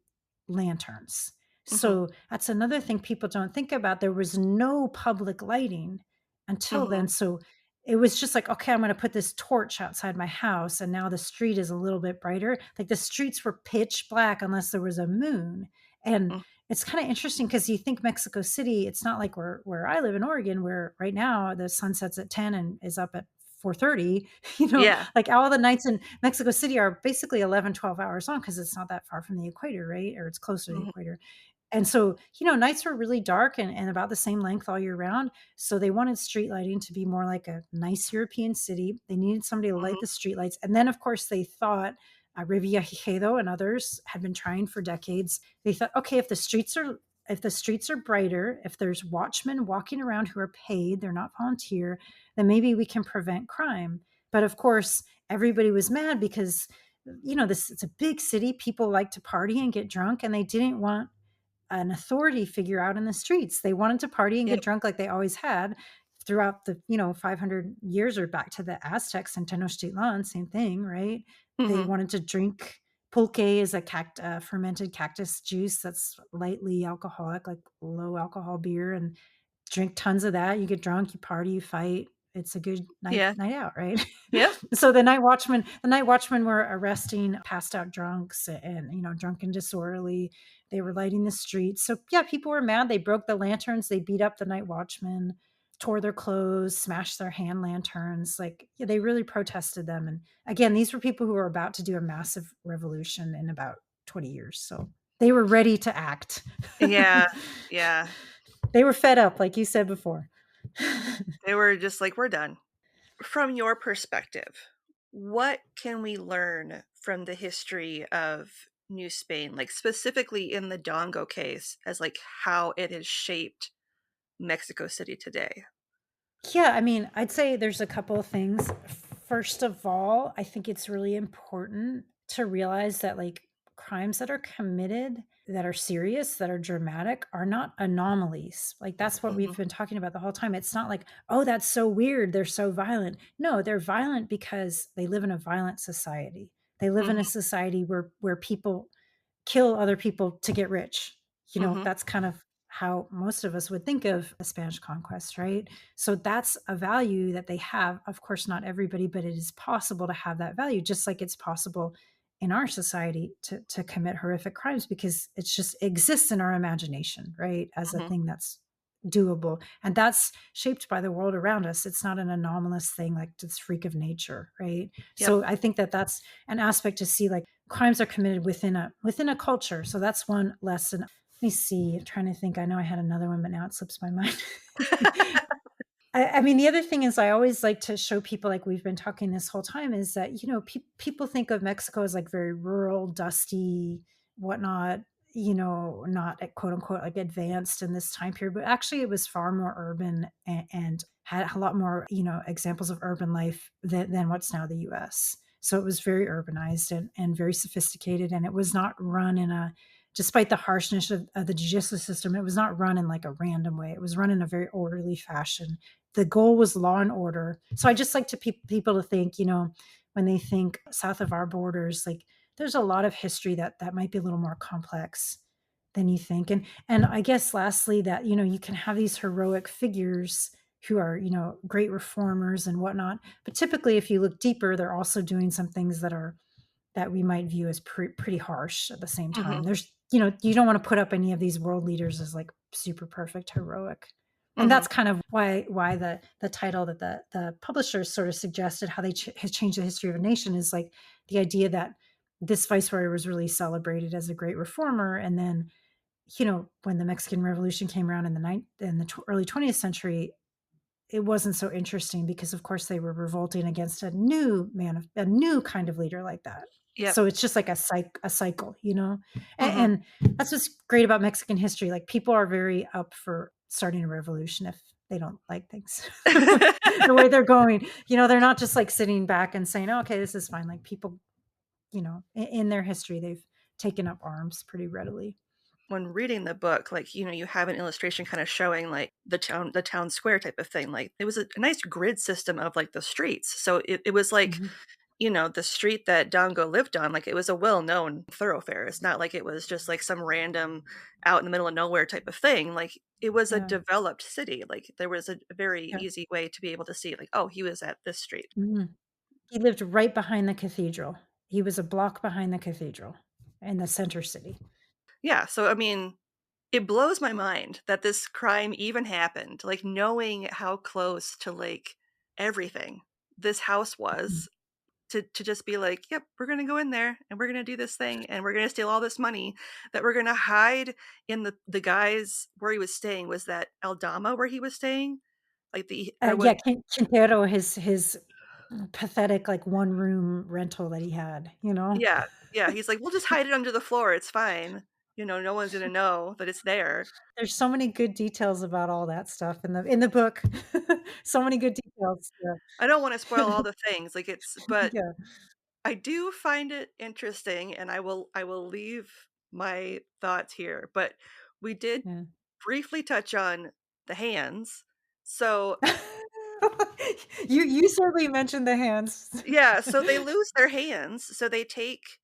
lanterns. mhm, So that's another thing people don't think about. There was no public lighting until mhm, then. So it was just like, okay, I'm going to put this torch outside my house, and now the street is a little bit brighter. Like the streets were pitch black unless there was a moon. And mm, it's kind of interesting because you think Mexico City, it's not like where I live in Oregon, where right now the sun sets at 10 and is up at 4:30. You know, yeah, like all the nights in Mexico City are basically 11, 12 hours long because it's not that far from the equator, right? Or it's close to the mhm, equator. And so, you know, nights were really dark and about the same length all year round. So they wanted street lighting to be more like a nice European city. They needed somebody to light mhm, the street lights. And then, of course, they thought Revillagigedo and others had been trying for decades. They thought, okay, if the streets are brighter, if there's watchmen walking around who are paid, they're not volunteer, then maybe we can prevent crime. But of course, everybody was mad because, you know, this it's a big city. People like to party and get drunk, and they didn't want an authority figure out in the streets. They wanted to party and yep, get drunk like they always had throughout the, you know, 500 years, or back to the Aztecs and Tenochtitlan, same thing, right? They mhm, wanted to drink pulque, is a fermented cactus juice that's lightly alcoholic, like low alcohol beer, and drink tons of that. You get drunk, you party, you fight. It's a good yeah, night out, right? yep, So the night watchmen were arresting passed out drunks and, you know, drunk and disorderly. They were lighting the streets. So yeah, people were mad. They broke the lanterns, they beat up the night watchmen, tore their clothes, smashed their hand lanterns. Like, yeah, they really protested them. And again, these were people who were about to do a massive revolution in about 20 years. So they were ready to act. yeah, yeah. They were fed up, like you said before. They were just like, "We're done." From your perspective, what can we learn from the history of New Spain, like specifically in the Dongo case, as like how it has shaped Mexico City today? Yeah, I mean, I'd say there's a couple of things. First of all, I think it's really important to realize that like crimes that are committed that are serious, that are dramatic are not anomalies. Like that's what Hmm. we've been talking about the whole time. It's not like, "Oh, that's so weird. They're so violent." No, they're violent because they live in a violent society. They live in a Hmm. society where people kill other people to get rich. Hmm. That's kind of how most of us would think of the Spanish conquest, right? So that's a value that they have. Of course, not everybody, but it is possible to have that value, just like it's possible in our society to commit horrific crimes because it's just exists in our imagination, right? As a Hmm. thing that's doable. And that's shaped by the world around us. It's not an anomalous thing like this freak of nature, right? Yep. So I think that that's an aspect to see like crimes are committed within a culture. So that's one lesson. Let me see. I'm trying to think. I know I had another one, but now it slips my mind. I mean, the other thing is, I always like to show people, like we've been talking this whole time, is that people think of Mexico as like very rural, dusty, whatnot. Not at quote unquote like advanced in this time period, but actually it was far more urban and had a lot more examples of urban life than what's now the U.S. So it was very urbanized and very sophisticated, and it was not run in a despite the harshness of the judicial system, it was not run in like a random way. It was run in a very orderly fashion. The goal was law and order. So I just like to people to think, when they think south of our borders, like there's a lot of history that might be a little more complex than you think. And I guess lastly that, you can have these heroic figures who are, great reformers and whatnot. But typically, if you look deeper, they're also doing some things that we might view as pretty harsh at the same Hmm. time. You don't want to put up any of these world leaders as like super perfect, heroic. And Hmm. that's kind of why the title that the publishers sort of suggested, how they has changed the history of a nation, is like the idea that this viceroy was really celebrated as a great reformer, and then when the Mexican Revolution came around in the early 20th century, it wasn't so interesting because of course they were revolting against a new kind of leader like that. Yep. So it's just like a cycle, Hmm. and that's what's great about Mexican history. Like people are very up for starting a revolution if they don't like things the way they're going. They're not just like sitting back and saying, oh, okay, this is fine. Like people, in their history, they've taken up arms pretty readily. When reading the book, like, you have an illustration kind of showing like the town square type of thing. Like it was a nice grid system of like the streets. So it was like, Mhm. the street that Dongo lived on, like it was a well-known thoroughfare. It's not like it was just like some random out in the middle of nowhere type of thing. Like it was a Yeah. developed city. Like there was a very Yeah. easy way to be able to see like, oh, he was at this street. Mhm. He lived right behind the cathedral. He was a block behind the cathedral in the center city. Yeah. So I mean, it blows my mind that this crime even happened, like, knowing how close to, like, everything this house Mm. was to just be like, "Yep, we're gonna go in there, and we're gonna do this thing, and we're gonna steal all this money that we're gonna hide in the guy's" where he was staying. Was that Aldama where he was staying? Like, the or Yeah, what? Quintero, his pathetic, like, one-room rental that he had, you know? Yeah, yeah, he's like, "We'll just hide it under the floor, it's fine. No one's gonna know that it's there." There's so many good details about all that stuff in the book. So many good details, I don't wanna yeah. spoil all the things, like, but Yeah, I do find it interesting, and I will leave my thoughts here, but we did yeah. briefly touch on the hands. So, You certainly mentioned the hands. yeah, so they lose their hands, so they take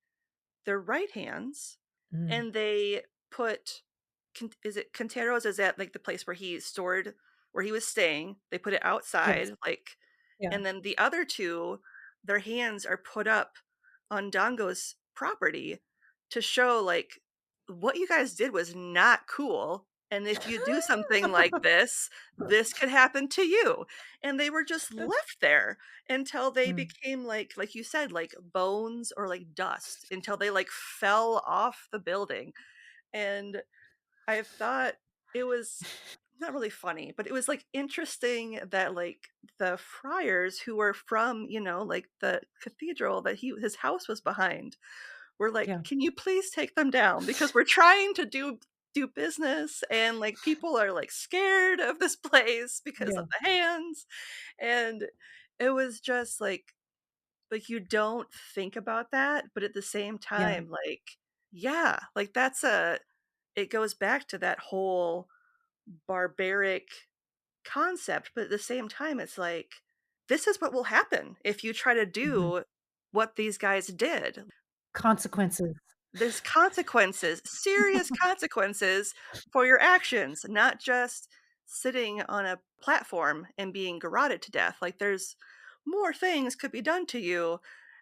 their right hands Mm, and they put is it Quinteros? Is that like the place where he stored where he was staying? They put it yes, outside, like, yeah. and then the other two, their hands are put up on Dongo's property to show like what you guys did was not cool. And if you do something like this could happen to you. And they were just left there until they Mm, became like you said, like bones or like dust until they like fell off the building. And I thought it was not really funny, but it was like interesting that like the friars who were from, like the cathedral that his house was behind were like, yeah. "Can you please take them down because we're trying to do do business, and like people are like scared of this place because Yeah. of the hands. And it was just like you don't think about that, but at the same Yeah. time, like, yeah, like that's a it goes back to that whole barbaric concept, but at the same time, it's like, this is what will happen if you try to Mhm. do what these guys did. Consequences. There's consequences, serious consequences for your actions, not just sitting on a platform and being garroted to death. Like, there's more things could be done to you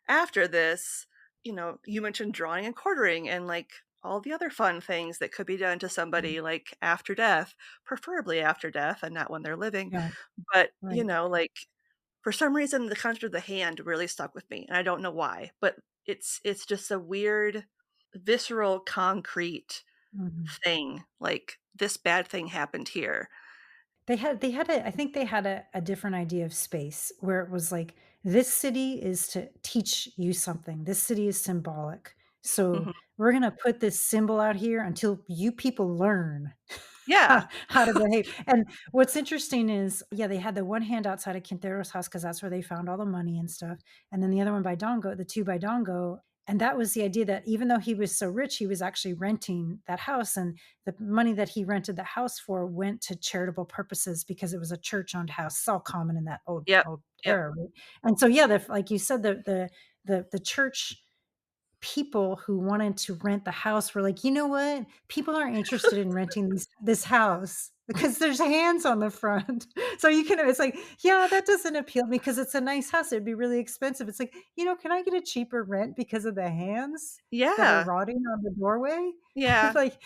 after this. You know, you mentioned drawing and quartering and like all the other fun things that could be done to Mhm. somebody like after death, preferably after death and not when they're living. Yeah, But, you right. know, like for some reason the concept of the hand really stuck with me and I don't know why, but it's just a weird visceral concrete Mhm. thing, like this bad thing happened here. They had a I think they had a different idea of space where it was like, "This city is to teach you something. This city is symbolic. So, Mhm. we're gonna put this symbol out here until you people learn Yeah. how to behave." And what's interesting is, yeah, they had the one hand outside of Quintero's house because that's where they found all the money and stuff, and then the other one by Dongo, the 2 by Dongo, and that was the idea that even though he was so rich, he was actually renting that house, and the money that he rented the house for went to charitable purposes because it was a church-owned house. It's all common in that Yep. old Yep. era, right? And so, yeah, like you said, the church people who wanted to rent the house were like, "You know what? People aren't interested in renting this house because there's hands on the front." So you can it's like, "Yeah, that doesn't appeal to me because it's a nice house. It'd be really expensive." It's like, "Can I get a cheaper rent because of the hands that are Yeah. rotting on the doorway?" Yeah. Like,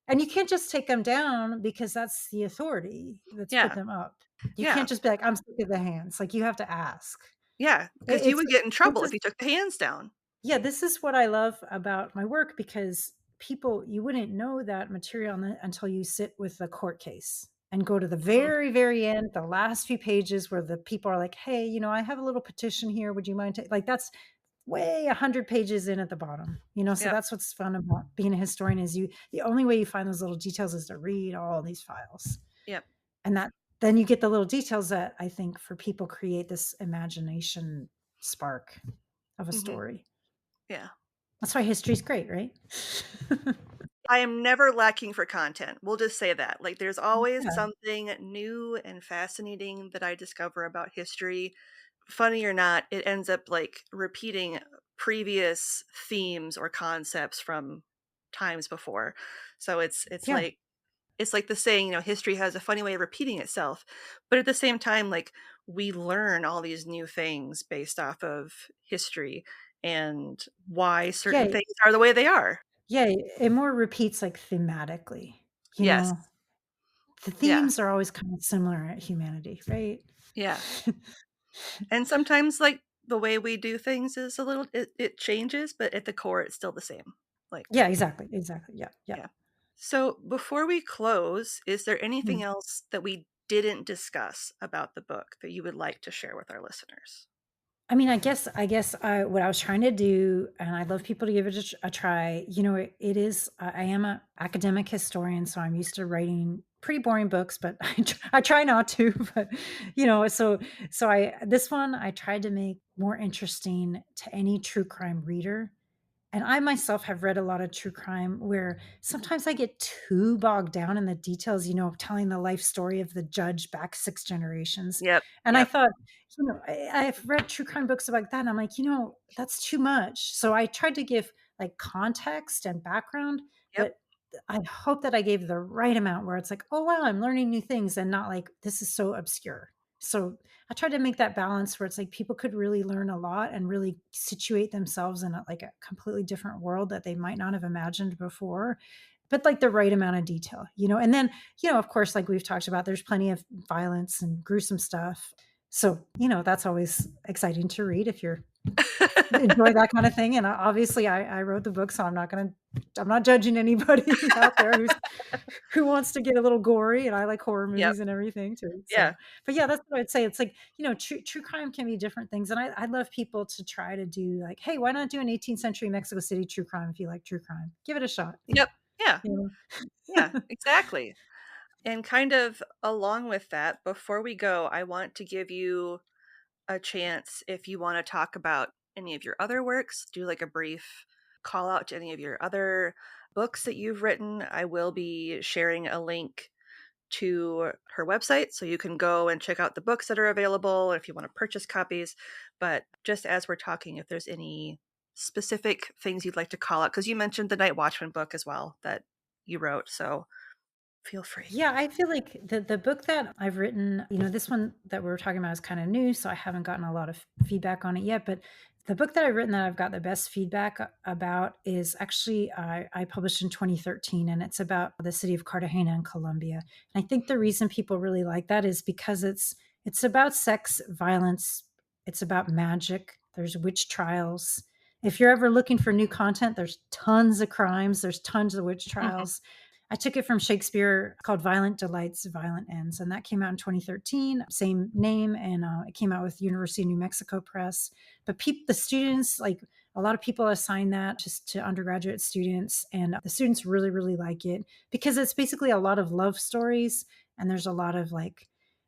and you can't just take them down because that's the authority that's put Yeah. them up. You Yeah. can't just be like, "I'm sick of the hands." Like, you have to ask. Yeah. It Because you it's would get in this trouble if is you took the hands down. yeah, this is what I love about my work because people you wouldn't know that material until you sit with the court case and go to the Mhm. very, very end, the last few pages where the people are like, "Hey, I have a little petition here. Would you mind like that's way 100 pages in at the bottom. So Yep. that's what's fun about being a historian is the only way you find those little details is to read all these files. Yep. And that then you get the little details that I think for people create this imagination spark of a Mhm. story. Yeah. That's why history's great, right? I am never lacking for content. We'll just say that. Like, there's always Yeah. something new and fascinating that I discover about history. Funny or not, it ends up like repeating previous themes or concepts from times before. So Yeah. it's like the saying, history has a funny way of repeating itself. But at the same time, like we learn all these new things based off of history and why certain Yeah. things are the way they are. Yeah. It more repeats like thematically. You Yes. know, the Yeah. themes are always kind of similar at humanity, right? Yeah. And sometimes like the way we do things is a little it changes, but at the core it's still the same. Like, Yeah, exactly. Exactly. Yeah. Yeah. yeah. So before we close, is there Hmm. anything else that we didn't discuss about the book that you would like to share with our listeners? I mean, I guess what I was trying to do, and I'd love people to give it a try. It is. I am an academic historian, so I'm used to writing pretty boring books, but I try not to. But so I this one I tried to make more interesting to any true crime reader. And I myself have read a lot of true crime where sometimes I get too bogged down in the details, telling the life story of the judge back 6 generations. Yep. And I Yep. thought, I've read true crime books about that. And I'm like, that's too much. So I tried to give like context and background, Yep. but I hope that I gave the right amount where it's like, oh, wow, I'm learning new things and not like, this is so obscure. So I tried to make that balance where it's like people could really learn a lot and really situate themselves in like a completely different world that they might not have imagined before, but like the right amount of detail, and then, of course, like we've talked about, there's plenty of violence and gruesome stuff. So, that's always exciting to read if you're enjoy that kind of thing. And obviously I wrote the book, so I'm not judging anybody out there who wants to get a little gory, and I like horror Yep. movies and everything too. Yeah. So, but yeah, that's what I'd say. It's like, true crime can be different things. And I'd love people to try to do like, hey, why not do an 18th century Mexico City true crime if you like true crime? Give it a shot. Yep. Yeah, You yeah, know? exactly. And kind of along with that, before we go, I want to give you a chance if you want to talk about any of your other works, do like a brief call out to any of your other books that you've written. I will be sharing a link to her website so you can go and check out the books that are available if you want to purchase copies. But just as we're talking, if there's any specific things you'd like to call out, because you mentioned the Night Watchman book as well that you wrote. So feel free. Yeah, I feel like the book that I've written, this one that we're talking about is kind of new, so I haven't gotten a lot of feedback on it yet. But the book that I've written that I've got the best feedback about is actually I published in 2013, and it's about the city of Cartagena in Colombia. And I think the reason people really like that is because it's about sex, violence, it's about magic. There's witch trials. If you're ever looking for new content, there's tons of crimes, there's tons of witch trials. I took it from Shakespeare called Violent Delights, Violent Ends, and that came out in 2013, same name, and it came out with University of New Mexico Press. But the students, like a lot of people assign that just to undergraduate students, and the students really, really like it because it's basically a lot of love stories, and there's a lot of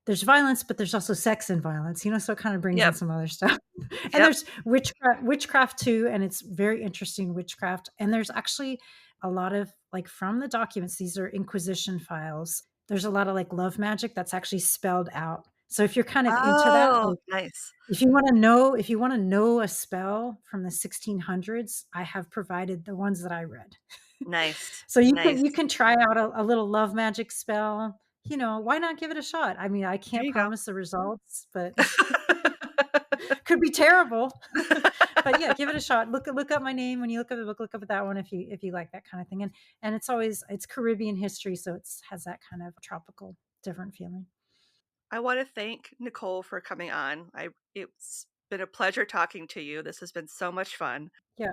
there's violence, but there's also sex and violence, so it kind of brings in Yep. some other stuff. And Yep. there's witchcraft too, and it's very interesting witchcraft. And there's actually a lot of from the documents, these are Inquisition files. There's a lot of love magic that's actually spelled out. So if you're kind of into that, Oh, nice. if you want to know a spell from the 1600s, I have provided the ones that I read. Nice. So Nice. you can try out a little love magic spell. Why not give it a shot? I mean, I There can't you go. promise the results, but could be terrible. But yeah, give it a shot. Look up my name when you look up the book. Look up that one if you like that kind of thing. And it's Caribbean history, so it has that kind of tropical, different feeling. I want to thank Nicole for coming on. It's been a pleasure talking to you. This has been so much fun. Yeah.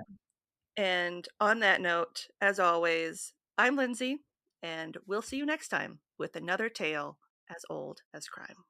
And on that note, as always, I'm Lindsay, and we'll see you next time with another tale as old as crime.